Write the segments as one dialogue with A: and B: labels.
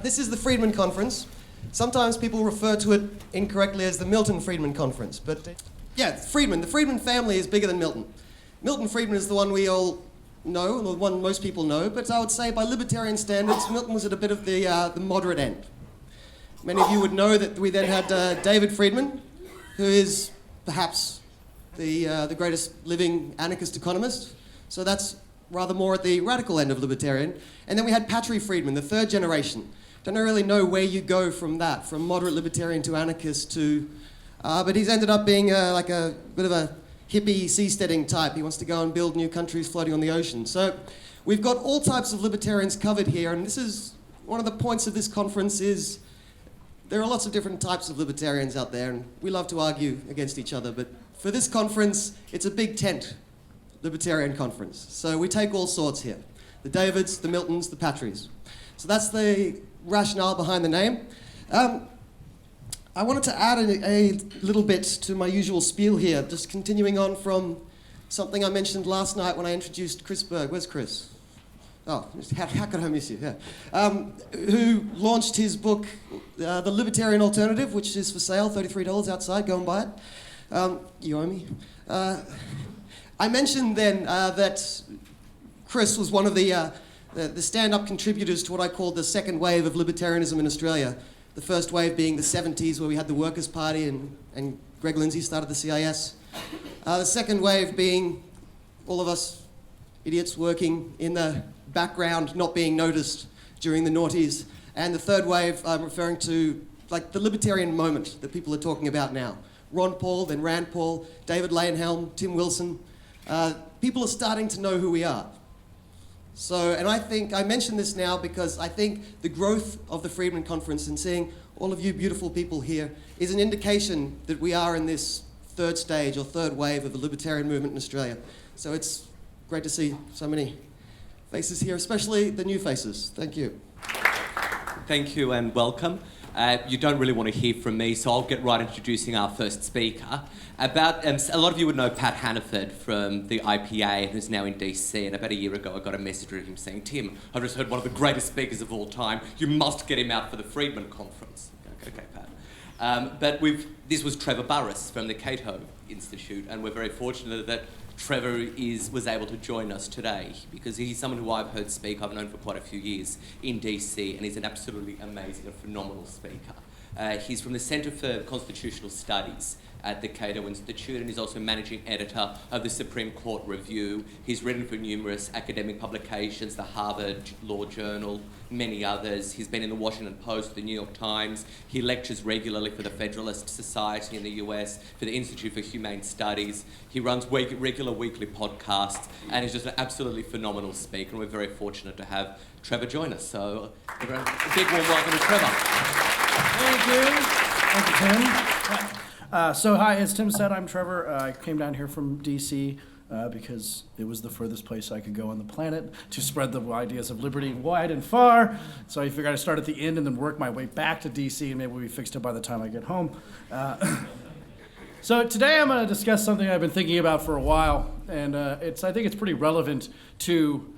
A: This is the Friedman Conference. Sometimes people refer to it incorrectly as the Milton Friedman Conference, but Friedman. The Friedman family is bigger than Milton. Milton Friedman is the one we all know, the one most people know, but I would say by libertarian standards, Milton was at a bit of the moderate end. Many of you would know that we then had David Friedman, who is perhaps the greatest living anarchist economist. So that's rather more at the radical end of libertarian. And then we had Patrick Friedman, the third generation. Don't really know where you go from that, from moderate libertarian to anarchist to... but he's ended up being like a bit of a hippie seasteading type. He wants to go and build new countries floating on the ocean. So we've got all types of libertarians covered here, and this is one of the points of this conference is there are lots of different types of libertarians out there, and we love to argue against each other, but for this conference, it's a big tent libertarian conference. So we take all sorts here. The Davids, the Miltons, the Patries. So that's the rationale behind the name. I wanted to add a little bit to my usual spiel here, just continuing on from something I mentioned last night when I introduced Chris Berg. Where's Chris? Oh, how could I miss you? Yeah. Who launched his book, The Libertarian Alternative, which is for sale, $33 outside, go and buy it. You owe me. I mentioned then that Chris was one of the stand-up contributors to what I called the second wave of libertarianism in Australia. The first wave being the 70s, where we had the Workers' Party and Greg Lindsay started the CIS. The second wave being all of us idiots working in the background, not being noticed during the noughties. And the third wave, I'm referring to like the libertarian moment that people are talking about now. Ron Paul, then Rand Paul, David Leyonhjelm, Tim Wilson. People are starting to know who we are. So, and I think, I mention this now because I think the growth of the Friedman Conference and seeing all of you beautiful people here is an indication that we are in this third stage or third wave of the libertarian movement in Australia. So it's great to see so many faces here, especially the new faces. Thank you.
B: Thank you and welcome. You don't really want to hear from me, so I'll get right introducing our first speaker. A lot of you would know Pat Hannaford from the IPA, who's now in DC, and about a year ago I got a message from him saying, Tim, I've just heard one of the greatest speakers of all time. You must get him out for the Friedman Conference. Okay, Pat. This was Trevor Burrus from the Cato Institute, and we're very fortunate that Trevor was able to join us today because he's someone who I've heard speak, I've known for quite a few years in DC, and he's an absolutely amazing and phenomenal speaker. He's from the Centre for Constitutional Studies at the Cato Institute, and he's also managing editor of the Supreme Court Review. He's written for numerous academic publications, the Harvard Law Journal, many others. He's been in the Washington Post, the New York Times. He lectures regularly for the Federalist Society in the US, for the Institute for Humane Studies. He runs regular weekly podcasts, and he's just an absolutely phenomenal speaker, and we're very fortunate to have Trevor join us. So, a big warm welcome to Trevor.
C: Thank you. Thank you, Tim. Hi, as Tim said, I'm Trevor. I came down here from DC because it was the furthest place I could go on the planet to spread the ideas of liberty wide and far. So I figured I'd start at the end and then work my way back to DC, and maybe we'll be fixed up by the time I get home. So today I'm going to discuss something I've been thinking about for a while, and I think it's pretty relevant to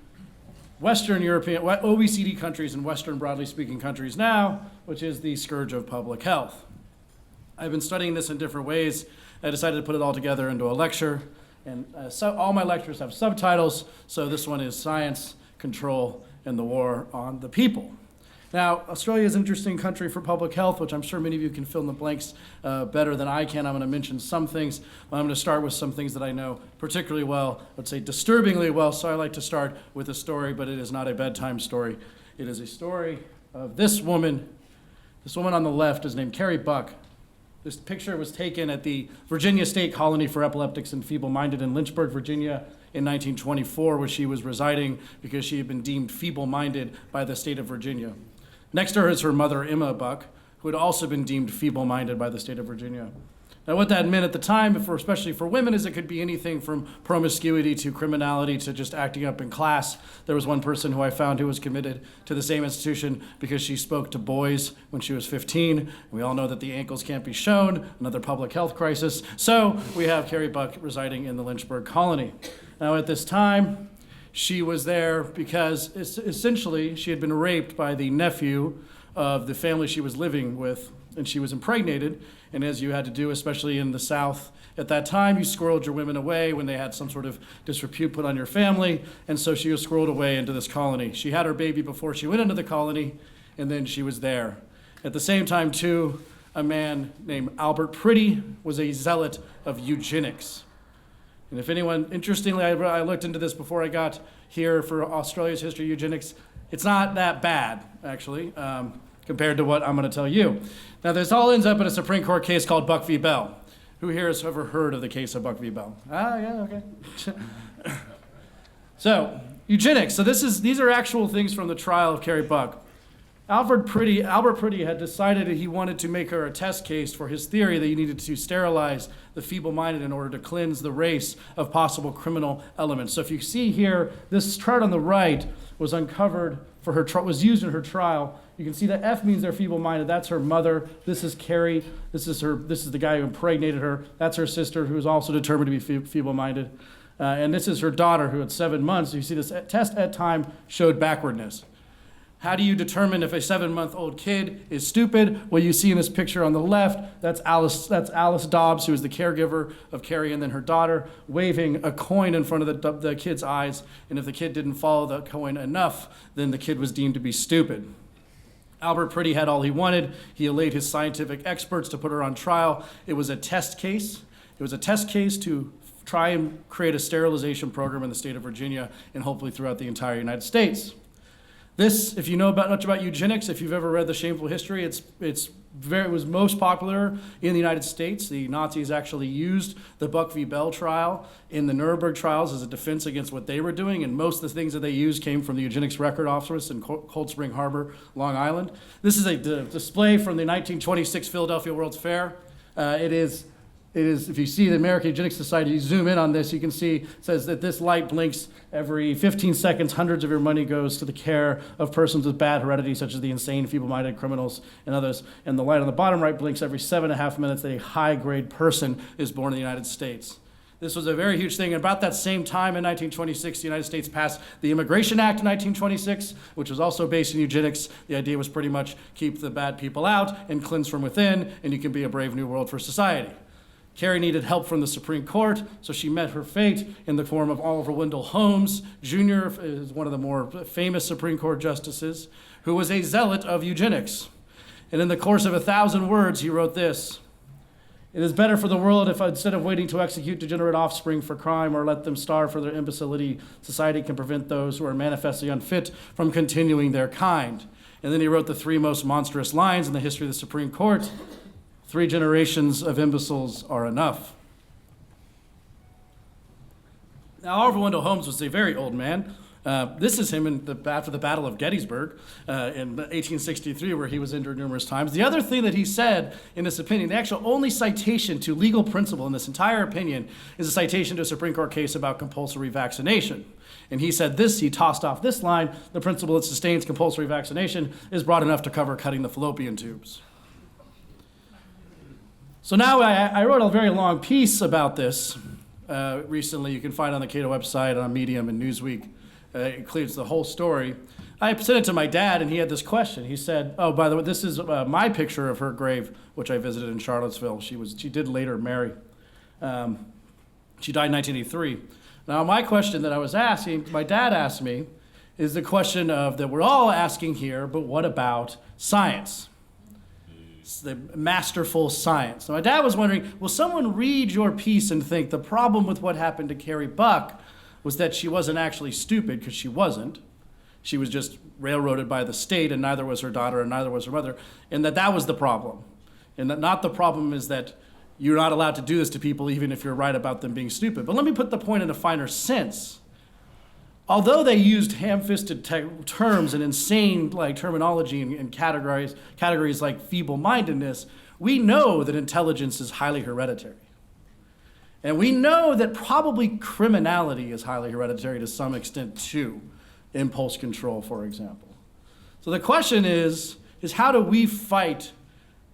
C: Western European, OECD countries and Western broadly speaking countries now, which is the scourge of public health. I've been studying this in different ways. I decided to put it all together into a lecture, and all my lectures have subtitles, so this one is Science, Control, and the War on the People. Now, Australia is an interesting country for public health, which I'm sure many of you can fill in the blanks better than I can. I'm going to mention some things, but I'm going to start with some things that I know particularly well, let's say disturbingly well, so I like to start with a story, but it is not a bedtime story. It is a story of this woman. This woman on the left is named Carrie Buck. This picture was taken at the Virginia State Colony for Epileptics and Feeble-Minded in Lynchburg, Virginia in 1924, where she was residing because she had been deemed feeble-minded by the state of Virginia. Next to her is her mother, Emma Buck, who had also been deemed feeble-minded by the state of Virginia. Now, what that meant at the time, especially for women, is it could be anything from promiscuity to criminality to just acting up in class. There was one person who I found who was committed to the same institution because she spoke to boys when she was 15. We all know that the ankles can't be shown, another public health crisis. So we have Carrie Buck residing in the Lynchburg colony. Now, at this time, She was there because essentially she had been raped by the nephew of the family she was living with, and she was impregnated. And as you had to do, especially in the South at that time, you squirreled your women away when they had some sort of disrepute put on your family, and so she was squirreled away into this colony. She had her baby before she went into the colony, and then she was there. At the same time, too, a man named Albert Priddy was a zealot of eugenics. And if anyone, interestingly, I looked into this before I got here for Australia's history of eugenics. It's not that bad, actually, compared to what I'm going to tell you. Now, this all ends up in a Supreme Court case called Buck v. Bell. Who here has ever heard of the case of Buck v. Bell? Yeah, okay. So, eugenics. So these are actual things from the trial of Carrie Buck. Albert Priddy had decided that he wanted to make her a test case for his theory that you needed to sterilize the feeble-minded in order to cleanse the race of possible criminal elements. So if you see here, this chart on the right was uncovered for her was used in her trial. You can see that F means they're feeble-minded. That's her mother. This is Carrie. This is the guy who impregnated her. That's her sister, who is also determined to be feeble-minded. And this is her daughter, who at 7 months, you see this test at time showed backwardness. How do you determine if a 7-month-old kid is stupid? Well, you see in this picture on the left, that's Alice Dobbs, who is the caregiver of Carrie and then her daughter, waving a coin in front of the kid's eyes. And if the kid didn't follow the coin enough, then the kid was deemed to be stupid. Albert Priddy had all he wanted. He allayed his scientific experts to put her on trial. It was a test case. It was a test case to try and create a sterilization program in the state of Virginia and hopefully throughout the entire United States. This, if you know much about eugenics, if you've ever read The Shameful History, it was most popular in the United States. The Nazis actually used the Buck v. Bell trial in the Nuremberg trials as a defense against what they were doing, and most of the things that they used came from the Eugenics Record Office in Cold Spring Harbor, Long Island. This is a display from the 1926 Philadelphia World's Fair. It is, if you see the American Eugenics Society, you zoom in on this, you can see it says that this light blinks every 15 seconds. Hundreds of your money goes to the care of persons with bad heredity, such as the insane, feeble-minded, criminals, and others. And the light on the bottom right blinks every 7.5 minutes that a high-grade person is born in the United States. This was a very huge thing. And about that same time in 1926, the United States passed the Immigration Act in 1926, which was also based in eugenics. The idea was pretty much keep the bad people out and cleanse from within, and you can be a brave new world for society. Carrie needed help from the Supreme Court, so she met her fate in the form of Oliver Wendell Holmes Jr., is one of the more famous Supreme Court justices, who was a zealot of eugenics. And in the course of 1,000 words, he wrote this: "It is better for the world if, instead of waiting to execute degenerate offspring for crime or let them starve for their imbecility, society can prevent those who are manifestly unfit from continuing their kind." And then he wrote the 3 most monstrous lines in the history of the Supreme Court: 3 generations of imbeciles are enough. Now, Oliver Wendell Holmes was a very old man. This is him after the Battle of Gettysburg in 1863, where he was injured numerous times. The other thing that he said in this opinion, the actual only citation to legal principle in this entire opinion, is a citation to a Supreme Court case about compulsory vaccination. And he said this, he tossed off this line: "The principle that sustains compulsory vaccination is broad enough to cover cutting the fallopian tubes." So now I wrote a very long piece about this recently. You can find it on the Cato website, on Medium and Newsweek. It includes the whole story. I sent it to my dad, and he had this question. He said, "Oh, by the way, this is my picture of her grave, which I visited in Charlottesville. She did later marry. She died in 1983. Now, my question that I was asking, my dad asked me, is the question that we're all asking here, but what about science? The masterful science." So my dad was wondering, will someone read your piece and think the problem with what happened to Carrie Buck was that she wasn't actually stupid, because she wasn't. She was just railroaded by the state, and neither was her daughter and neither was her mother, and that was the problem. And that not the problem is that you're not allowed to do this to people even if you're right about them being stupid. But let me put the point in a finer sense. Although they used ham-fisted terms and insane terminology and categories like feeble-mindedness, we know that intelligence is highly hereditary. And we know that probably criminality is highly hereditary to some extent too, impulse control, for example. So the question is how do we fight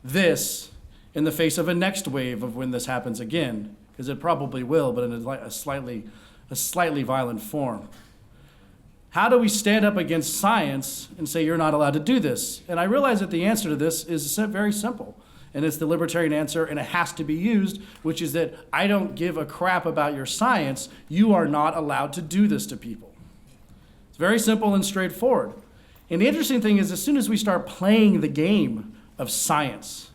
C: this in the face of a next wave of when this happens again? Because it probably will, but in a slightly violent form. How do we stand up against science and say you're not allowed to do this? And I realize that the answer to this is very simple. And it's the libertarian answer, and it has to be used, which is that I don't give a crap about your science. You are not allowed to do this to people. It's very simple and straightforward. And the interesting thing is, as soon as we start playing the game of science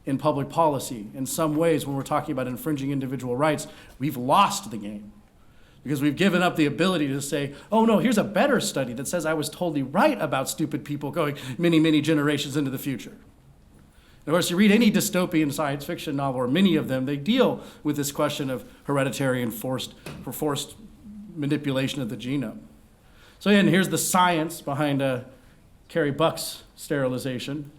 C: in public policy, in some ways, when we're talking about infringing individual rights, we've lost the game. Because we've given up the ability to say, oh no, here's a better study that says I was totally right about stupid people going many, many generations into the future. Of course, you read any dystopian science fiction novel, or many of them, they deal with this question of hereditary and forced manipulation of the genome. So again, here's the science behind Carrie Buck's sterilization.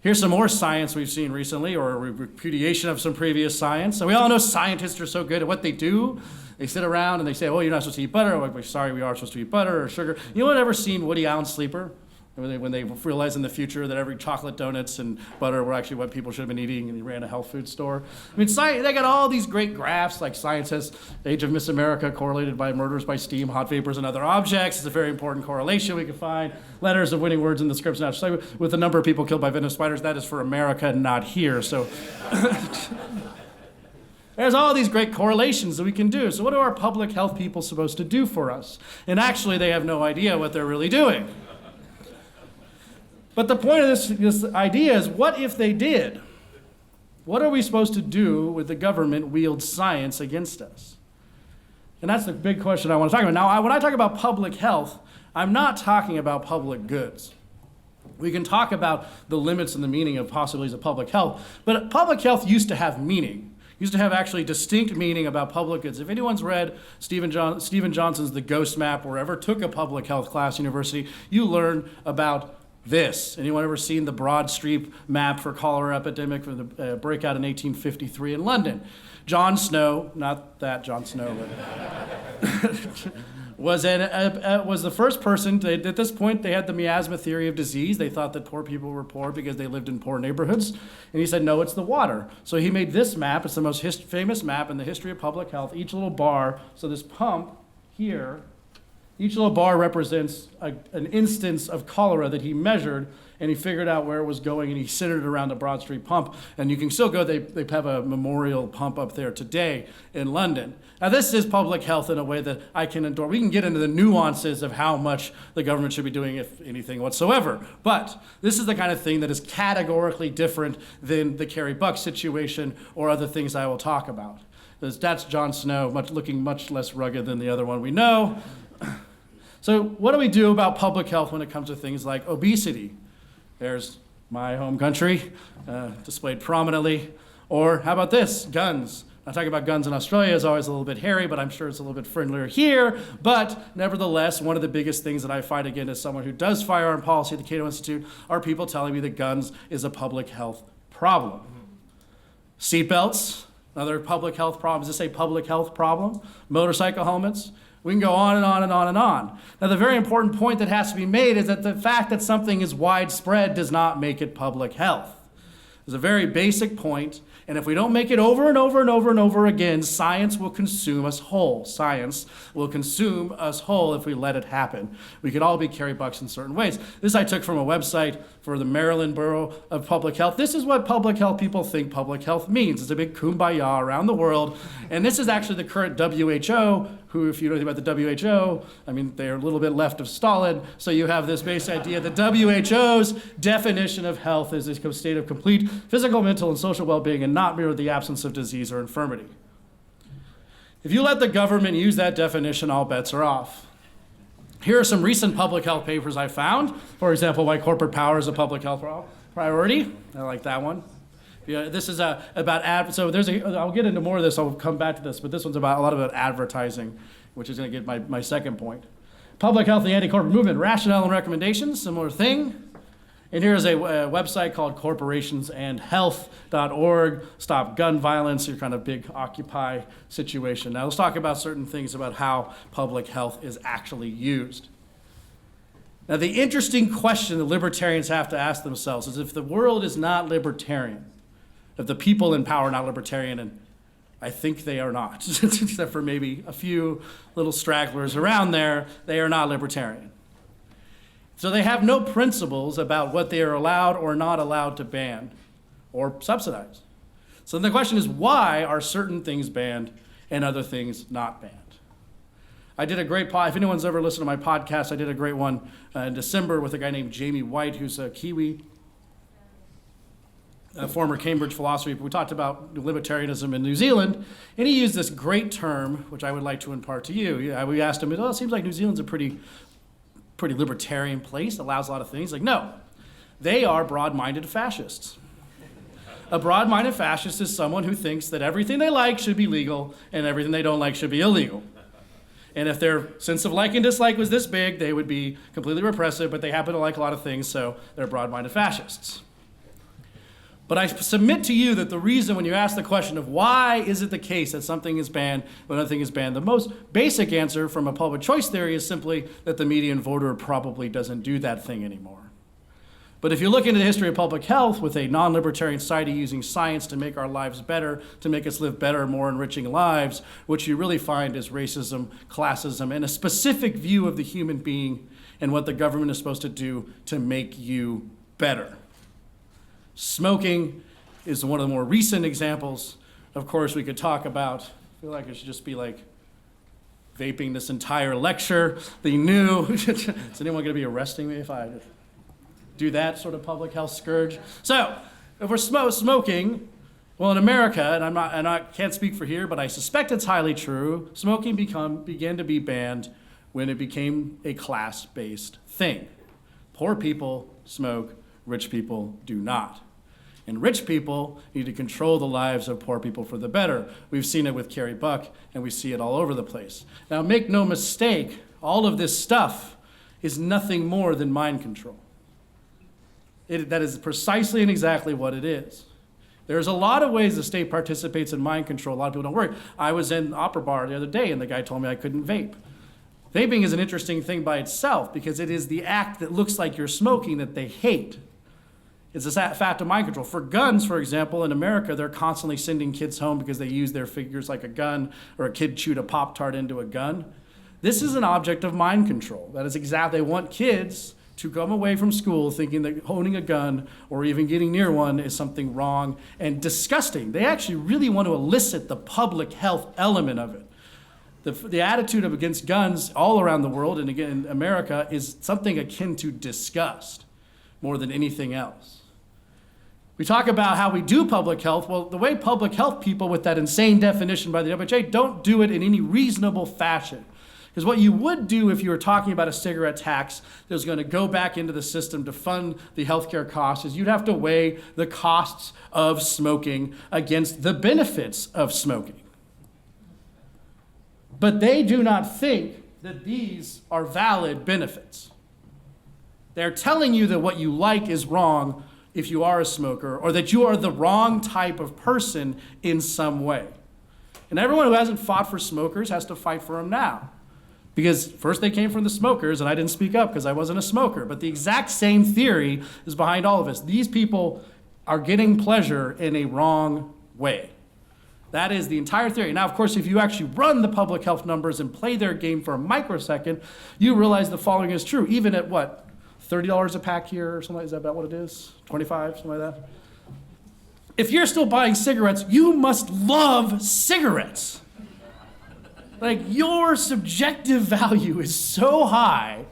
C: Here's some more science we've seen recently, or a repudiation of some previous science. And we all know scientists are so good at what they do. They sit around and they say, oh, you're not supposed to eat butter. Or, sorry, we are supposed to eat butter or sugar. You know what, ever seen Woody Allen's Sleeper? When they realized in the future that every chocolate donuts and butter were actually what people should have been eating, and he ran a health food store. I mean, science, they got all these great graphs, like science has age of Miss America correlated by murders by steam, hot vapors, and other objects. It's a very important correlation we can find. Letters of winning words in the scripts now. So with the number of people killed by venomous spiders, that is for America, not here. So there's all these great correlations that we can do. So what are our public health people supposed to do for us? And actually, they have no idea what they're really doing. But the point of this idea is, what if they did? What are we supposed to do with the government wields science against us? And that's the big question I want to talk about. Now, when I talk about public health, I'm not talking about public goods. We can talk about the limits and the meaning of possibilities of public health, but public health used to have meaning. Used to have actually distinct meaning about public goods. If anyone's read Stephen Johnson's The Ghost Map, or ever took a public health class at university, you learn about this. Anyone ever seen the Broad Street map for cholera epidemic for the breakout in 1853 in London? John Snow, not that John Snow, but was the first person. At this point, they had the miasma theory of disease. They thought that poor people were poor because they lived in poor neighborhoods. And he said, no, it's the water. So he made this map. It's the most famous map in the history of public health. Each little bar, so this pump here, each little bar represents an instance of cholera that he measured, and he figured out where it was going, and he centered it around the Broad Street pump. And you can still go, they have a memorial pump up there today in London. Now, this is public health in a way that I can endorse. We can get into the nuances of how much the government should be doing, if anything whatsoever. But this is the kind of thing that is categorically different than the Carrie Buck situation or other things I will talk about. That's John Snow, looking much less rugged than the other one we know. So what do we do about public health when it comes to things like obesity? There's my home country, displayed prominently. Or how about this? Guns. I'm talking about guns in Australia is always a little bit hairy, but I'm sure it's a little bit friendlier here. But nevertheless, one of the biggest things that I fight against as someone who does firearm policy at the Cato Institute are people telling me that guns is a public health problem. Seatbelts, another public health problem. Is this a public health problem? Motorcycle helmets. We can go on and on and on and on. Now, the very important point that has to be made is that the fact that something is widespread does not make it public health. It's a very basic point, and if we don't make it over and over and over and over again, science will consume us whole. Science will consume us whole if we let it happen. We could all be Carrie Bucks in certain ways. This I took from a website for the Maryland Bureau of Public Health. This is what public health people think public health means. It's a big kumbaya around the world, and this is actually the current WHO, who, if you know anything about the WHO, I mean, they're a little bit left of Stalin, so you have this basic idea. The WHO's definition of health is a state of complete physical, mental, and social well-being, and not merely the absence of disease or infirmity. If you let the government use that definition, all bets are off. Here are some recent public health papers I found. For example, why corporate power is a public health priority. I like that one. Yeah, this is about I'll get into more of this, I'll come back to this, but this one's about a lot about advertising, which is going to get my second point. Public health, the anti-corporate movement, rationale and recommendations, similar thing. And here's a website called corporationsandhealth.org, stop gun violence, your kind of big Occupy situation. Now let's talk about certain things about how public health is actually used. Now the interesting question that libertarians have to ask themselves is, if the world is not libertarian, if the people in power are not libertarian, and I think they are not, except for maybe a few little stragglers around there. They are not libertarian. So they have no principles about what they are allowed or not allowed to ban or subsidize. So the question is, why are certain things banned and other things not banned? I did a great if anyone's ever listened to my podcast, I did a great one in December with a guy named Jamie White, who's a Kiwi, a former Cambridge philosopher. We talked about libertarianism in New Zealand, and he used this great term, which I would like to impart to you. We asked him, it seems like New Zealand's a pretty libertarian place, allows a lot of things. Like, no, they are broad-minded fascists. A broad-minded fascist is someone who thinks that everything they like should be legal and everything they don't like should be illegal. And if their sense of like and dislike was this big, they would be completely repressive, but they happen to like a lot of things, so they're broad-minded fascists. But I submit to you that the reason when you ask the question of why is it the case that something is banned when another thing is banned, the most basic answer from a public choice theory is simply that the median voter probably doesn't do that thing anymore. But if you look into the history of public health with a non-libertarian society using science to make our lives better, to make us live better, more enriching lives, what you really find is racism, classism, and a specific view of the human being and what the government is supposed to do to make you better. Smoking is one of the more recent examples. Of course, we could talk about, I feel like it should just be like vaping this entire lecture. The new, is anyone gonna be arresting me if I do that sort of public health scourge? So, if we're smoking, well, in America, and I can't speak for here, but I suspect it's highly true, smoking began to be banned when it became a class-based thing. Poor people smoke, rich people do not. And rich people need to control the lives of poor people for the better. We've seen it with Carrie Buck, and we see it all over the place. Now, make no mistake, all of this stuff is nothing more than mind control. That is precisely and exactly what it is. There's a lot of ways the state participates in mind control. A lot of people don't worry. I was in Opera Bar the other day, and the guy told me I couldn't vape. Vaping is an interesting thing by itself because it is the act that looks like you're smoking that they hate. It's a fact of mind control. For guns, for example, in America, they're constantly sending kids home because they use their figures like a gun, or a kid chewed a Pop-Tart into a gun. This is an object of mind control. That is exactly, they want kids to come away from school thinking that owning a gun or even getting near one is something wrong and disgusting. They actually really want to elicit the public health element of it. The attitude against guns all around the world, and again in America, is something akin to disgust more than anything else. We talk about how we do public health. Well, the way public health people with that insane definition by the WHO don't do it in any reasonable fashion. Because what you would do if you were talking about a cigarette tax that was going to go back into the system to fund the healthcare costs is you'd have to weigh the costs of smoking against the benefits of smoking. But they do not think that these are valid benefits. They're telling you that what you like is wrong if you are a smoker, or that you are the wrong type of person in some way. And everyone who hasn't fought for smokers has to fight for them now. Because first they came from the smokers, and I didn't speak up because I wasn't a smoker. But the exact same theory is behind all of us. These people are getting pleasure in a wrong way. That is the entire theory. Now, of course, if you actually run the public health numbers and play their game for a microsecond, you realize the following is true. Even at what, $30 a pack here or something? Is that about what it is? 25, something like that? If you're still buying cigarettes, you must love cigarettes. Like, your subjective value is so high.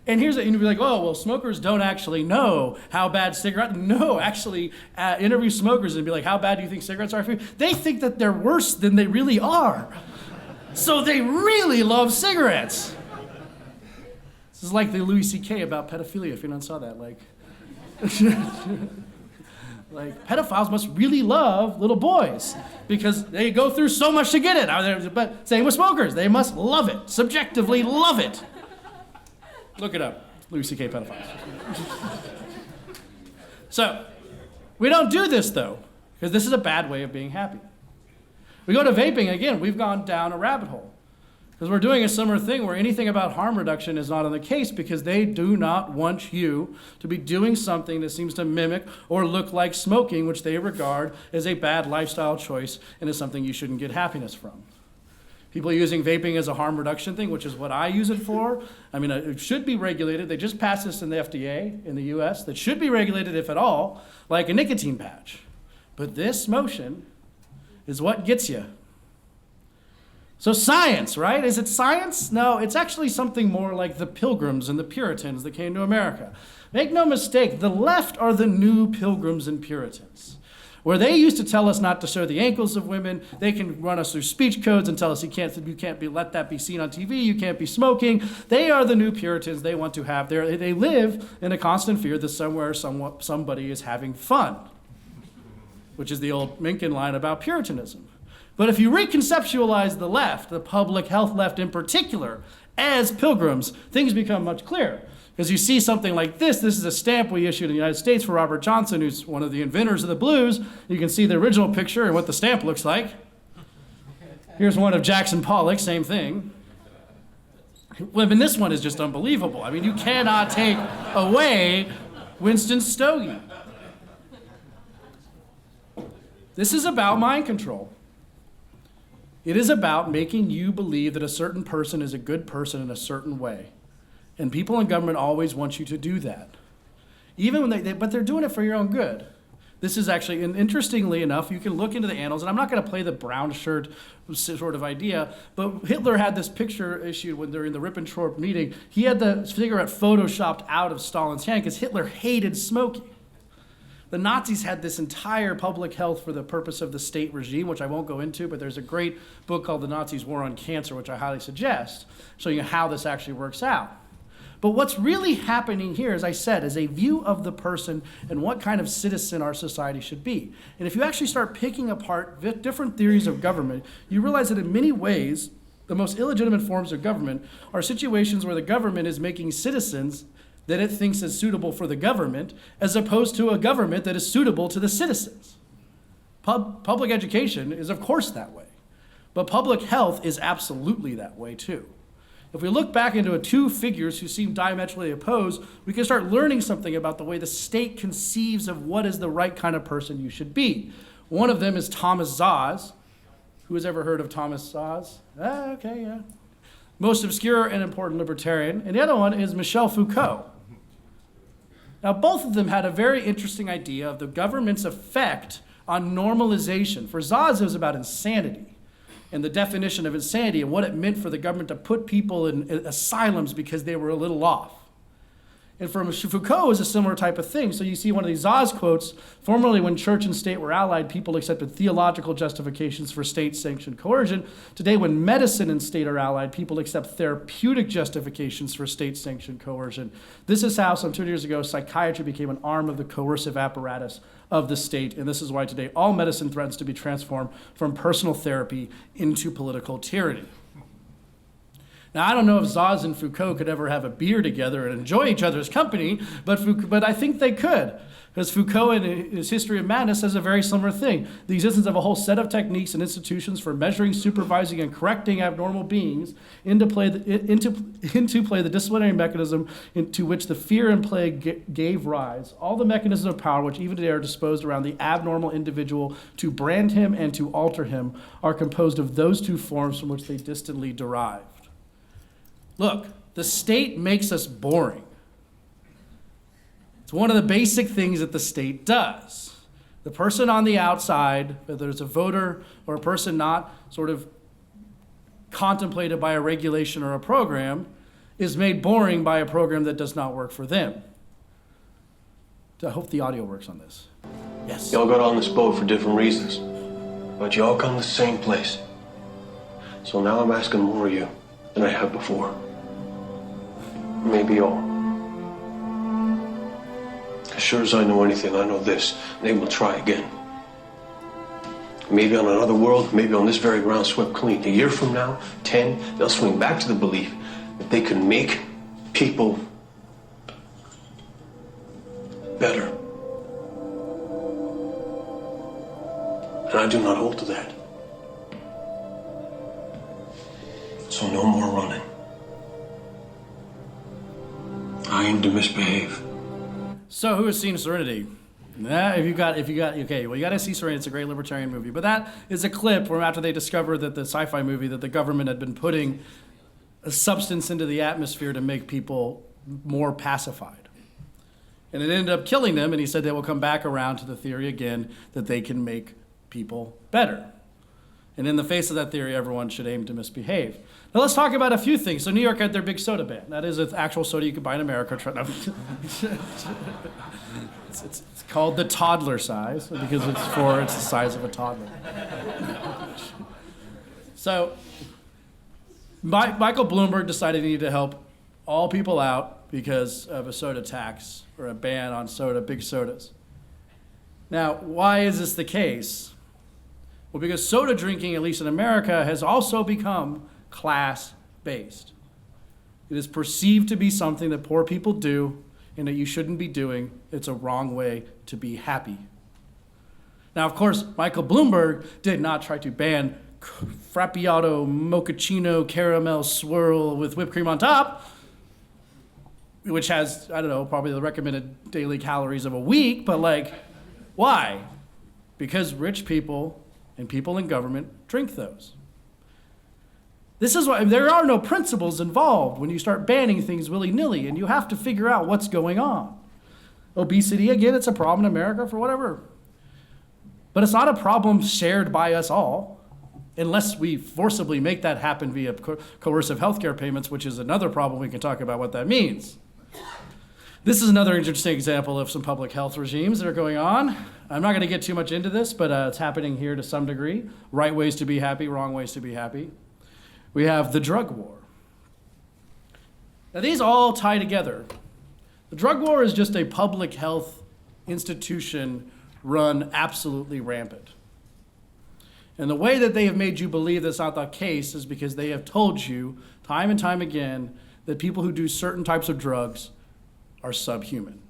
C: And and you'd be like, oh, well, smokers don't actually know how bad cigarettes. No, actually, interview smokers and be like, how bad do you think cigarettes are for you? They think that they're worse than they really are. So they really love cigarettes. This is like the Louis C.K. about pedophilia, if anyone saw that. Like, like, pedophiles must really love little boys because they go through so much to get it. But same with smokers. They must love it, subjectively love it. Look it up, Louis C.K. pedophiles. So, we don't do this, though, because this is a bad way of being happy. We go to vaping, again, we've gone down a rabbit hole. Because we're doing a similar thing where anything about harm reduction is not on the case because they do not want you to be doing something that seems to mimic or look like smoking, which they regard as a bad lifestyle choice and is something you shouldn't get happiness from. People using vaping as a harm reduction thing, which is what I use it for. I mean, it should be regulated. They just passed this in the FDA in the US that should be regulated, if at all, like a nicotine patch. But this motion is what gets you. So science, right? Is it science? No, it's actually something more like the Pilgrims and the Puritans that came to America. Make no mistake, the left are the new Pilgrims and Puritans. Where they used to tell us not to show the ankles of women, they can run us through speech codes and tell us you can't let that be seen on TV, you can't be smoking. They are the new Puritans. They want to have they live in a constant fear that somewhere somebody is having fun, which is the old Mencken line about Puritanism. But if you reconceptualize the left, the public health left in particular, as pilgrims, things become much clearer. Because you see something like this. This is a stamp we issued in the United States for Robert Johnson, who's one of the inventors of the blues. You can see the original picture and what the stamp looks like. Here's one of Jackson Pollock, same thing. Well, and this one is just unbelievable. I mean, you cannot take away Winston Stogie. This is about mind control. It is about making you believe that a certain person is a good person in a certain way. And people in government always want you to do that. Even when but they're doing it for your own good. This is actually, and interestingly enough, you can look into the annals, and I'm not going to play the brown shirt sort of idea, but Hitler had this picture issued when during the Ribbentrop meeting. He had the cigarette photoshopped out of Stalin's hand because Hitler hated smoking. The Nazis had this entire public health for the purpose of the state regime, which I won't go into, but there's a great book called The Nazis' War on Cancer, which I highly suggest, showing you how this actually works out. But what's really happening here, as I said, is a view of the person and what kind of citizen our society should be. And if you actually start picking apart different theories of government, you realize that in many ways, the most illegitimate forms of government are situations where the government is making citizens that it thinks is suitable for the government, as opposed to a government that is suitable to the citizens. Public education is, of course, that way. But public health is absolutely that way, too. If we look back into two figures who seem diametrically opposed, we can start learning something about the way the state conceives of what is the right kind of person you should be. One of them is Thomas Szasz. Who has ever heard of Thomas Szasz? Okay, yeah. Most obscure and important libertarian. And the other one is Michel Foucault. Now, both of them had a very interesting idea of the government's effect on normalization. For Szasz, it was about insanity and the definition of insanity and what it meant for the government to put people in asylums because they were a little off. And for Foucault, it was a similar type of thing. So you see one of these Szasz quotes, formerly when church and state were allied, people accepted theological justifications for state-sanctioned coercion. Today, when medicine and state are allied, people accept therapeutic justifications for state-sanctioned coercion. This is how, some 2 years ago, psychiatry became an arm of the coercive apparatus of the state. And this is why today all medicine threatens to be transformed from personal therapy into political tyranny. Now, I don't know if Szasz and Foucault could ever have a beer together and enjoy each other's company, but I think they could. Because Foucault, in his History of Madness, says a very similar thing. The existence of a whole set of techniques and institutions for measuring, supervising, and correcting abnormal beings into play the disciplinary mechanism into which the fear and plague gave rise. All the mechanisms of power, which even today are disposed around the abnormal individual to brand him and to alter him, are composed of those two forms from which they distantly derived. Look, the state makes us boring. It's one of the basic things that the state does. The person on the outside, whether it's a voter or a person not sort of contemplated by a regulation or a program, is made boring by a program that does not work for them. I hope the audio works on this. Yes.
D: Y'all got on this boat for different reasons, but y'all come to the same place. So now I'm asking more of you than I have before. Maybe all. As sure as I know anything, I know this. They will try again. Maybe on another world, maybe on this very ground swept clean. A year from now, 10, they'll swing back to the belief that they can make people better. And I do not hold to that. So no more running. I aim to misbehave.
C: So who has seen Serenity? Okay, well, you gotta see Serenity. It's a great libertarian movie. But that is a clip from after they discovered that the sci-fi movie that the government had been putting a substance into the atmosphere to make people more pacified. And it ended up killing them, and he said they will come back around to the theory again that they can make people better. And in the face of that theory, everyone should aim to misbehave. Now let's talk about a few things. So New York had their big soda ban. That is an actual soda you can buy in America. No. It's called the toddler size because it's the size of a toddler. So Michael Bloomberg decided he needed to help all people out because of a soda tax or a ban on soda, big sodas. Now, why is this the case? Well, because soda drinking, at least in America, has also become class-based. It is perceived to be something that poor people do and that you shouldn't be doing. It's a wrong way to be happy. Now, of course, Michael Bloomberg did not try to ban Frappiato Mochaccino Caramel Swirl with whipped cream on top, which has, I don't know, probably the recommended daily calories of a week, but like, why? Because rich people and people in government drink those. This is why there are no principles involved when you start banning things willy-nilly, and you have to figure out what's going on. Obesity, again, it's a problem in America for whatever. But it's not a problem shared by us all, unless we forcibly make that happen via coercive healthcare payments, which is another problem. We can talk about what that means. This is another interesting example of some public health regimes that are going on. I'm not going to get too much into this, but it's happening here to some degree. Right ways to be happy, wrong ways to be happy. We have the drug war. Now, these all tie together. The drug war is just a public health institution run absolutely rampant. And the way that they have made you believe that's not the case is because they have told you time and time again that people who do certain types of drugs are subhuman.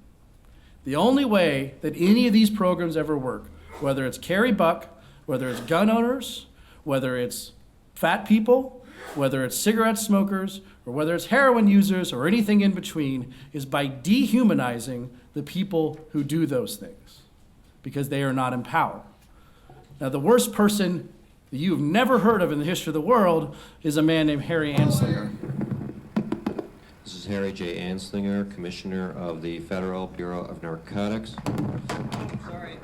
C: The only way that any of these programs ever work, whether it's Carrie Buck, whether it's gun owners, whether it's fat people, whether it's cigarette smokers, or whether it's heroin users, or anything in between, is by dehumanizing the people who do those things, because they are not in power. Now, the worst person that you've never heard of in the history of the world is a man named Harry Anslinger.
E: This is Harry J. Anslinger, Commissioner of the Federal Bureau of Narcotics.
F: Sorry.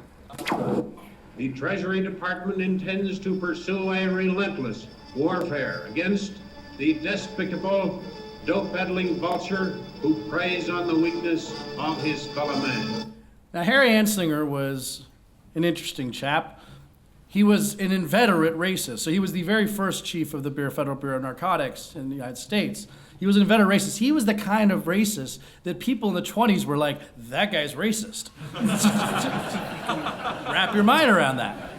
G: The Treasury Department intends to pursue a relentless warfare against the despicable, dope-peddling vulture who preys on the weakness of his fellow man.
C: Now, Harry Anslinger was an interesting chap. He was an inveterate racist. So he was the very first chief of the Federal Bureau of Narcotics in the United States. He was an inveterate racist. He was the kind of racist that people in the 20s were like, that guy's racist. Wrap your mind around that.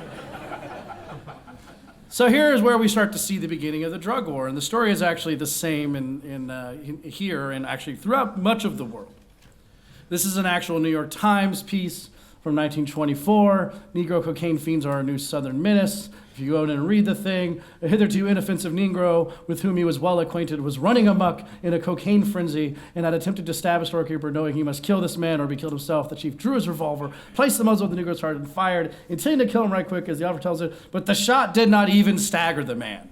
C: So here is where we start to see the beginning of the drug war. And the story is actually the same in here and actually throughout much of the world. This is an actual New York Times piece from 1924. Negro cocaine fiends are our new Southern menace. If you go in and read the thing, a hitherto inoffensive Negro with whom he was well acquainted was running amok in a cocaine frenzy and had attempted to stab a storekeeper, knowing he must kill this man or be killed himself. The chief drew his revolver, placed the muzzle of the Negro's heart, and fired, intending to kill him right quick, as the author tells it, but the shot did not even stagger the man.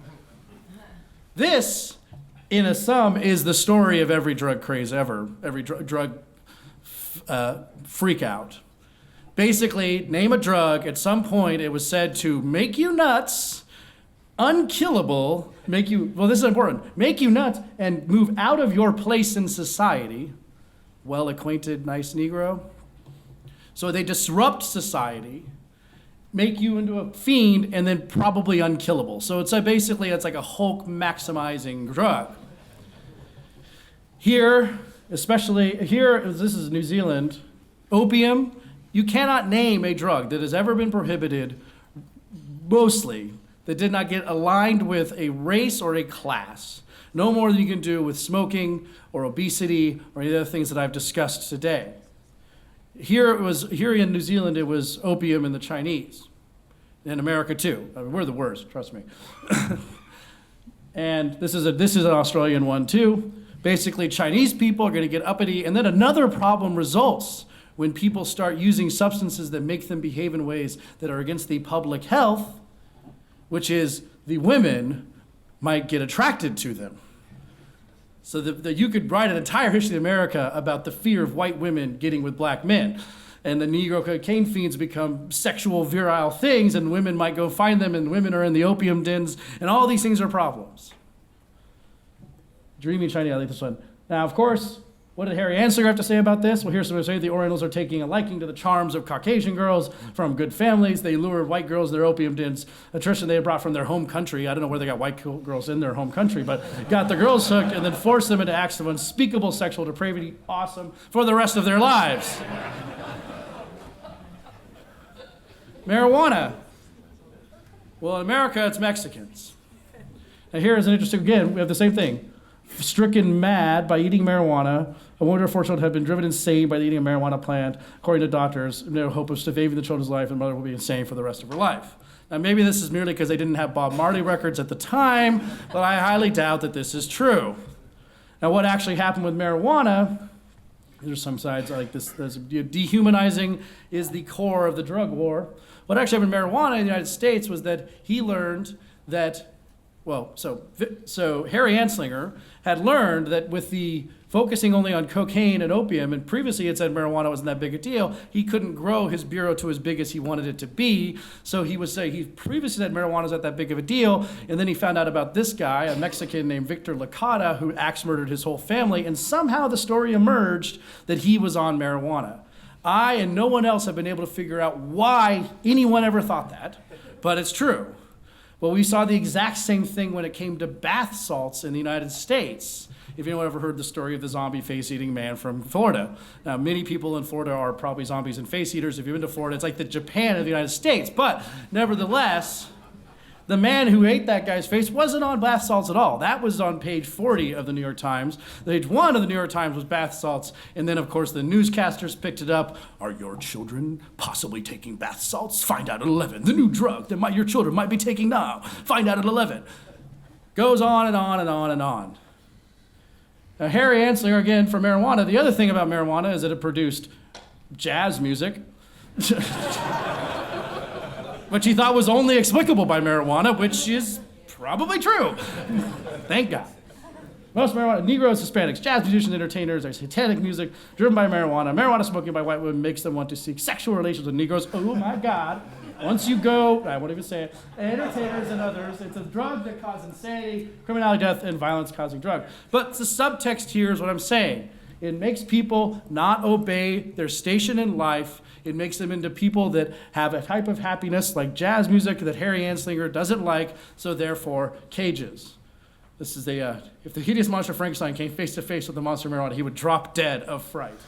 C: This, in a sum, is the story of every drug craze ever, every drug freak out. Basically, name a drug, at some point it was said to make you nuts, unkillable, make you, well, this is important, make you nuts and move out of your place in society. Well-acquainted, nice Negro. So they disrupt society, make you into a fiend, and then probably unkillable. So it's basically, it's like a Hulk maximizing drug. Here, especially here, this is New Zealand, opium. You cannot name a drug that has ever been prohibited, mostly, that did not get aligned with a race or a class. No more than you can do with smoking or obesity or any other things that I've discussed today. Here in New Zealand, it was opium and the Chinese. In America, too. I mean, we're the worst, trust me. And this is an Australian one too. Basically, Chinese people are going to get uppity, and then another problem results when people start using substances that make them behave in ways that are against the public health, which is the women might get attracted to them. So that you could write an entire history of America about the fear of white women getting with black men. And the Negro cocaine fiends become sexual, virile things, and women might go find them, and women are in the opium dens, and all these things are problems. Dreamy Chinese, I like this one. Now, of course, what did Harry Anslinger have to say about this? Well, here's what he said. The Orientals are taking a liking to the charms of Caucasian girls from good families. They lure white girls in their opium dens, a tradition they had brought from their home country. I don't know where they got white girls in their home country, but got the girls hooked and then forced them into acts of unspeakable sexual depravity, awesome, for the rest of their lives. Marijuana. Well, in America, it's Mexicans. Now here is an interesting, again, we have the same thing. Stricken mad by eating marijuana, a woman or 4 children have been driven insane by the eating of marijuana plant. According to doctors, no hope of saving the children's life, and the mother will be insane for the rest of her life. Now maybe this is merely because they didn't have Bob Marley records at the time, but I highly doubt that this is true. Now what actually happened with marijuana, there's some sides like this, dehumanizing is the core of the drug war. What actually happened with marijuana in the United States was that he learned that, so Harry Anslinger had learned that with the focusing only on cocaine and opium, and previously it said marijuana wasn't that big a deal, he couldn't grow his bureau to as big as he wanted it to be. So he would say, he previously said marijuana was not that big of a deal, and then he found out about this guy, a Mexican named Victor Licata, who axe murdered his whole family, and somehow the story emerged that he was on marijuana. I and no one else have been able to figure out why anyone ever thought that, but it's true. Well, we saw the exact same thing when it came to bath salts in the United States. If anyone ever heard the story of the zombie face-eating man from Florida. Now, many people in Florida are probably zombies and face-eaters. If you've been to Florida, it's like the Japan of the United States. But nevertheless, the man who ate that guy's face wasn't on bath salts at all. That was on page 40 of the New York Times. Page 1 of the New York Times was bath salts. And then, of course, the newscasters picked it up. Are your children possibly taking bath salts? Find out at 11. The new drug that your children might be taking now. Find out at 11. Goes on and on and on and on. Now, Harry Anslinger, again, for marijuana. The other thing about marijuana is that it produced jazz music. Which he thought was only explicable by marijuana, which is probably true. Thank God. Most marijuana, Negroes, Hispanics, jazz musicians, entertainers, there's satanic music driven by marijuana. Marijuana smoking by white women makes them want to seek sexual relations with Negroes. Oh my God. Once you go, I won't even say it, entertainers and others, it's a drug that causes insanity, criminality, death, and violence-causing drug. But the subtext here is what I'm saying. It makes people not obey their station in life. It makes them into people that have a type of happiness like jazz music that Harry Anslinger doesn't like, so therefore, cages. This is if the hideous monster Frankenstein came face to face with the monster marijuana, he would drop dead of fright.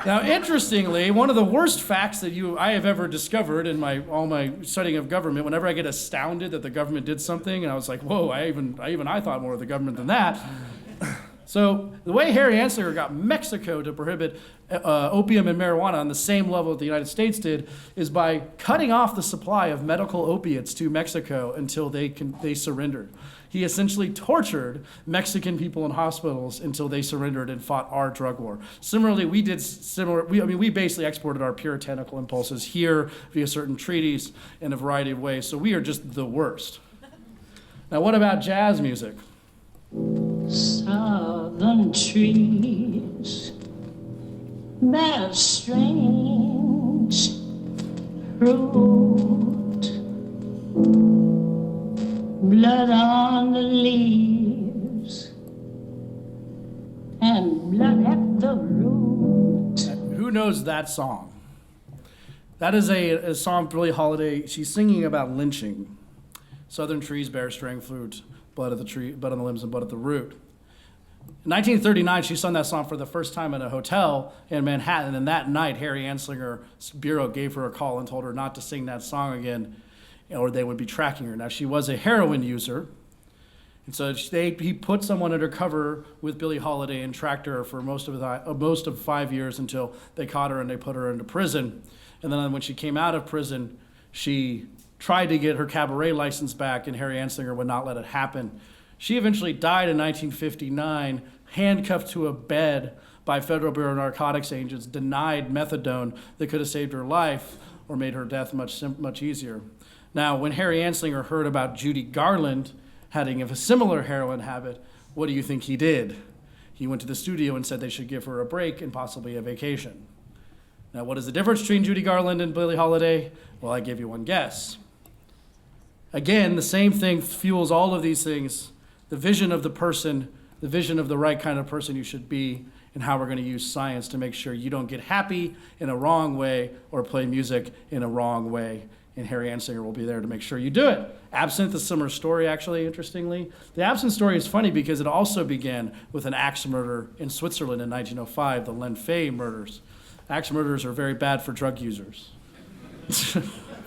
C: Now, interestingly, one of the worst facts that I have ever discovered in all my studying of government, whenever I get astounded that the government did something, and I was like, whoa, I thought more of the government than that. So the way Harry Anslinger got Mexico to prohibit opium and marijuana on the same level that the United States did is by cutting off the supply of medical opiates to Mexico until they surrendered. He essentially tortured Mexican people in hospitals until they surrendered and fought our drug war. Similarly, we basically exported our puritanical impulses here via certain treaties in a variety of ways. So we are just the worst. Now, what about jazz music?
H: Southern trees bear strange fruit, blood on the leaves and blood at the root.
C: Who knows that song? That is a song Billie Holiday. She's singing about lynching. Southern trees bear strange fruit, blood of the tree, blood on the limbs and blood at the root. In 1939, she sung that song for the first time in a hotel in Manhattan, and that night, Harry Anslinger's bureau gave her a call and told her not to sing that song again, or they would be tracking her. Now, she was a heroin user, and so he put someone undercover with Billie Holiday and tracked her for most of 5 years until they caught her and they put her into prison. And then when she came out of prison, she tried to get her cabaret license back, and Harry Anslinger would not let it happen. She eventually died in 1959, handcuffed to a bed by Federal Bureau of Narcotics agents, denied methadone that could have saved her life or made her death much easier. Now, when Harry Anslinger heard about Judy Garland having a similar heroin habit, what do you think he did? He went to the studio and said they should give her a break and possibly a vacation. Now, what is the difference between Judy Garland and Billie Holiday? Well, I give you one guess. Again, the same thing fuels all of these things. The vision of the person, the vision of the right kind of person you should be, and how we're going to use science to make sure you don't get happy in a wrong way or play music in a wrong way. And Harry Anslinger will be there to make sure you do it. Absinthe is a similar story, actually, interestingly. The absinthe story is funny because it also began with an axe murder in Switzerland in 1905, the Lenfey murders. Axe murders are very bad for drug users.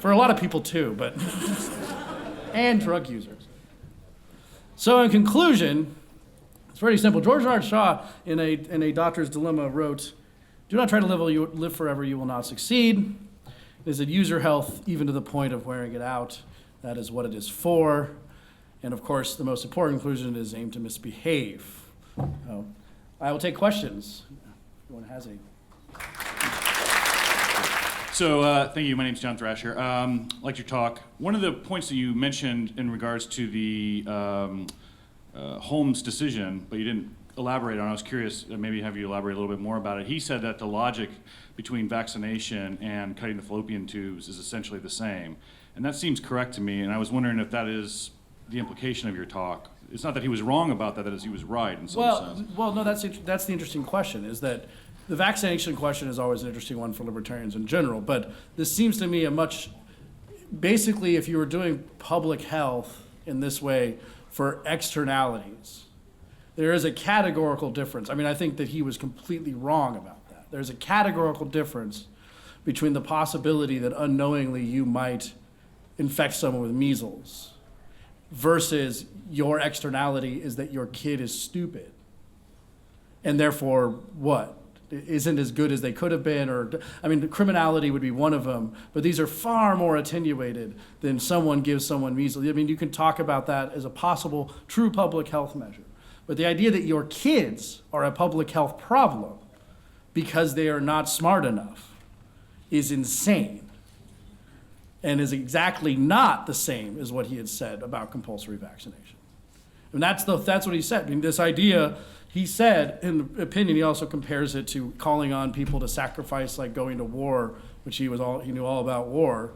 C: For a lot of people too, but and drug users. So in conclusion, it's very simple. George Bernard Shaw, in a Doctor's Dilemma, wrote, "Do not try to live forever, you will not succeed. It is a user health, even to the point of wearing it out. That is what it is for." And of course, the most important conclusion is aim to misbehave. I will take questions. If anyone has any.
I: So, thank you. My name's John Thrasher. Liked your talk. One of the points that you mentioned in regards to the Holmes decision, but you didn't elaborate on, I was curious, maybe have you elaborate a little bit more about it. He said that the logic between vaccination and cutting the fallopian tubes is essentially the same. And that seems correct to me, and I was wondering if that is the implication of your talk. It's not that he was wrong about that, that is he was right in some sense.
C: Well, no, that's the interesting question, is that the vaccination question is always an interesting one for libertarians in general, but this seems to me basically if you were doing public health in this way for externalities, there is a categorical difference. I mean, I think that he was completely wrong about that. There's a categorical difference between the possibility that unknowingly you might infect someone with measles versus your externality is that your kid is stupid and therefore what? Isn't as good as they could have been, or, I mean, the criminality would be one of them, but these are far more attenuated than someone gives someone measles. I mean, you can talk about that as a possible true public health measure. But the idea that your kids are a public health problem because they are not smart enough is insane and is exactly not the same as what he had said about compulsory vaccination. And that's what he said. I mean, this idea, he said, in the opinion, he also compares it to calling on people to sacrifice, like going to war, which he knew all about war.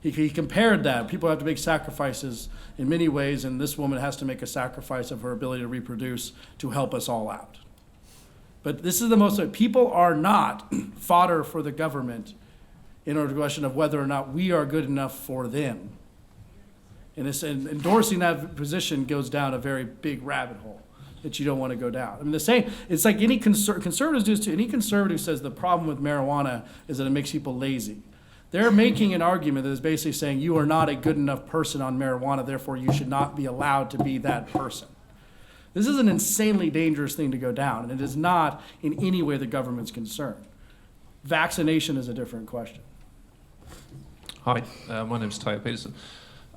C: He compared that. People have to make sacrifices in many ways, and this woman has to make a sacrifice of her ability to reproduce to help us all out. But this is people are not fodder for the government in order to question of whether or not we are good enough for them. And endorsing that position goes down a very big rabbit hole that you don't want to go down. I mean, it's like any conservatives do this too. Any conservative says the problem with marijuana is that it makes people lazy. They're making an argument that is basically saying you are not a good enough person on marijuana, therefore you should not be allowed to be that person. This is an insanely dangerous thing to go down, and it is not in any way the government's concern. Vaccination is a different question.
J: Hi, my name's Tayo Peterson.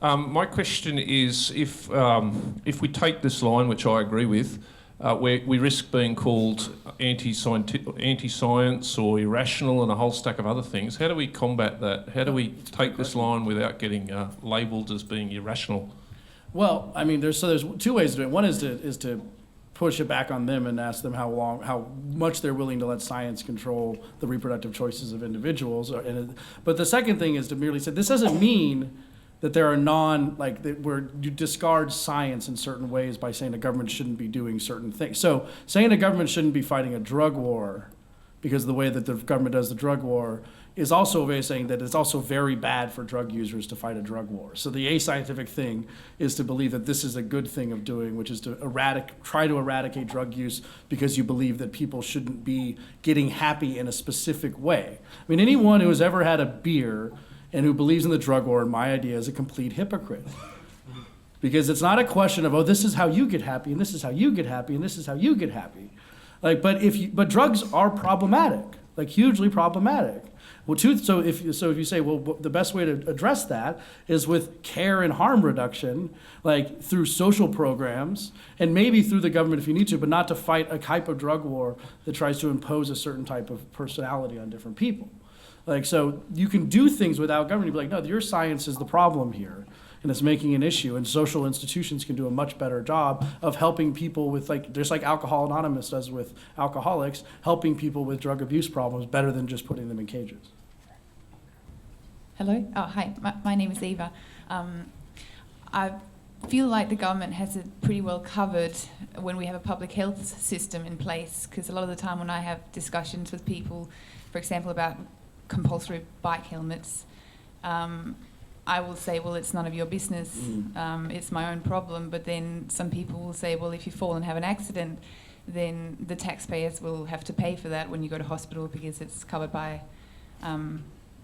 J: My question is, if we take this line, which I agree with, we risk being called anti-science or irrational and a whole stack of other things. How do we combat that? How do we take this line without getting labelled as being irrational?
C: Well, I mean, there's two ways to do it. One is to push it back on them and ask them how much they're willing to let science control the reproductive choices of individuals. But the second thing is to merely say this doesn't mean that there are where you discard science in certain ways by saying the government shouldn't be doing certain things. So saying the government shouldn't be fighting a drug war because of the way that the government does the drug war is also a way of saying that it's also very bad for drug users to fight a drug war. So the ascientific thing is to believe that this is a good thing of doing, which is to try to eradicate drug use because you believe that people shouldn't be getting happy in a specific way. I mean, anyone who has ever had a beer and who believes in the drug war, in my idea, is a complete hypocrite. Because it's not a question of, this is how you get happy, and this is how you get happy, and this is how you get happy. But drugs are problematic, hugely problematic. Well, so if you say, well, the best way to address that is with care and harm reduction, like through social programs, and maybe through the government if you need to, but not to fight a type of drug war that tries to impose a certain type of personality on different people. Like, so you can do things without government. You'd be like, no, your science is the problem here, and it's making an issue, and social institutions can do a much better job of helping people with, like, just like Alcohol Anonymous does with alcoholics, helping people with drug abuse problems better than just putting them in cages.
K: Hello? Oh, hi. My name is Eva. I feel like the government has it pretty well covered when we have a public health system in place, because a lot of the time when I have discussions with people, for example, about compulsory bike helmets, I will say, well, it's none of your business, it's my own problem. But then some people will say, well, if you fall and have an accident, then the taxpayers will have to pay for that when you go to hospital because it's covered by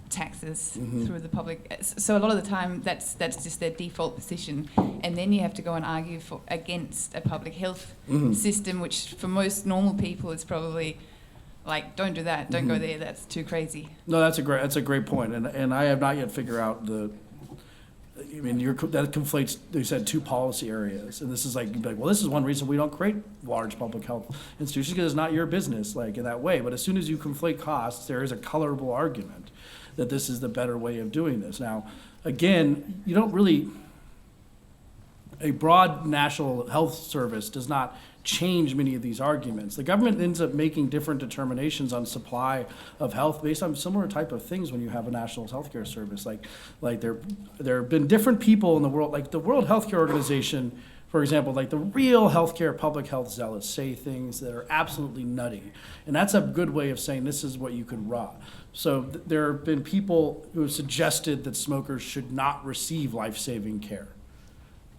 K: taxes through the public. So a lot of the time that's just their default position. And then you have to go and argue against a public health system, which for most normal people is probably like, don't do that, don't go there, that's too crazy.
C: No, that's a great point, and I have not yet figured out I mean, that conflates, they said, two policy areas, and this is like, you'd be like, well, this is one reason we don't create large public health institutions, because it's not your business, like, in that way. But as soon as you conflate costs, there is a colorable argument that this is the better way of doing this. Now, again, you don't really, a broad national health service does not change many of these arguments. The government ends up making different determinations on supply of health based on similar type of things when you have a national healthcare service. Like there have been different people in the world, like the World Healthcare Organization, for example, like the real healthcare public health zealots say things that are absolutely nutty. And that's a good way of saying this is what you could run. So there have been people who have suggested that smokers should not receive life-saving care,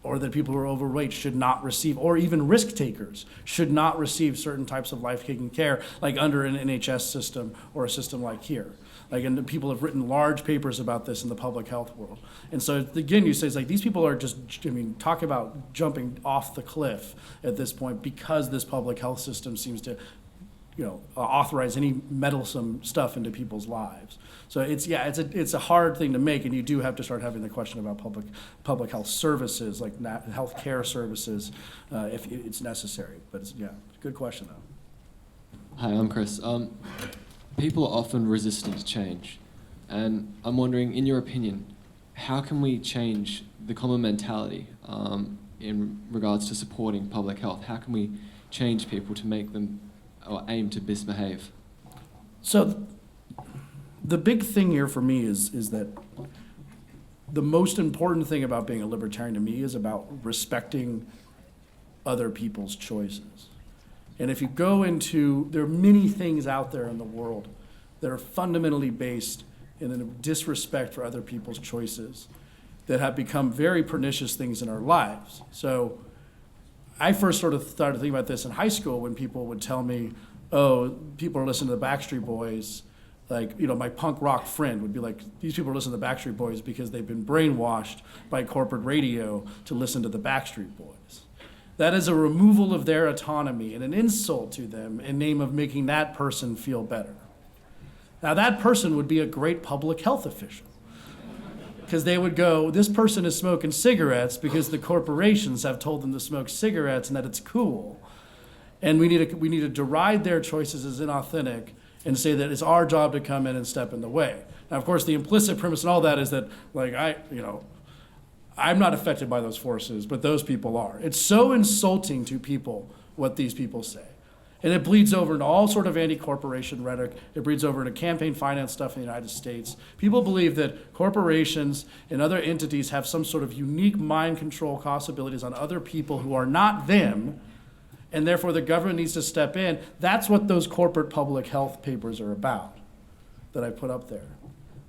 C: or that people who are overweight should not receive, or even risk takers should not receive certain types of life-saving care, like under an NHS system or a system like here. Like, and people have written large papers about this in the public health world. And so again, you say, it's like, these people are just, I mean, talk about jumping off the cliff at this point because this public health system seems to, authorize any meddlesome stuff into people's lives. So it's a hard thing to make, and you do have to start having the question about public health services, like health care services, if it's necessary. But it's, good question though.
L: Hi, I'm Chris. People are often resistant to change, and I'm wondering, in your opinion, how can we change the common mentality in regards to supporting public health? How can we change people to make them or aim to misbehave?
C: So the big thing here for me is that the most important thing about being a libertarian to me is about respecting other people's choices. And if you go into, there are many things out there in the world that are fundamentally based in a disrespect for other people's choices that have become very pernicious things in our lives. So I first sort of started thinking about this in high school when people would tell me, oh, people are listening to the Backstreet Boys. Like, my punk rock friend would be like, these people are listening to the Backstreet Boys because they've been brainwashed by corporate radio to listen to the Backstreet Boys. That is a removal of their autonomy and an insult to them in name of making that person feel better. Now, that person would be a great public health official, because they would go, this person is smoking cigarettes because the corporations have told them to smoke cigarettes and that it's cool. And we need to deride their choices as inauthentic and say that it's our job to come in and step in the way. Now, of course, the implicit premise in all that is that, like, I'm not affected by those forces, but those people are. It's so insulting to people what these people say. And it bleeds over into all sort of anti-corporation rhetoric. It bleeds over into campaign finance stuff in the United States. People believe that corporations and other entities have some sort of unique mind control possibilities on other people who are not them, and therefore the government needs to step in. That's what those corporate public health papers are about that I put up there.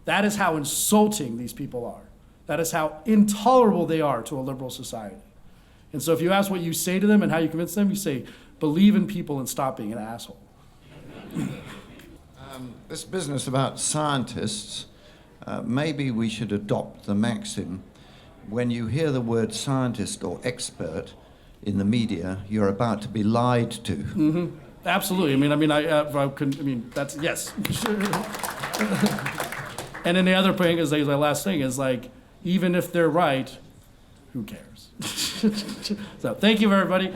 C: That is how insulting these people are. That is how intolerable they are to a liberal society. And so if you ask what you say to them and how you convince them, you say, believe in people and stop being an asshole.
M: This business about scientists, maybe we should adopt the maxim, when you hear the word scientist or expert in the media, you're about to be lied to.
C: Mm-hmm. Absolutely. That's, yes. And then the other thing is, my last thing is like, even if they're right, who cares? So thank you, everybody.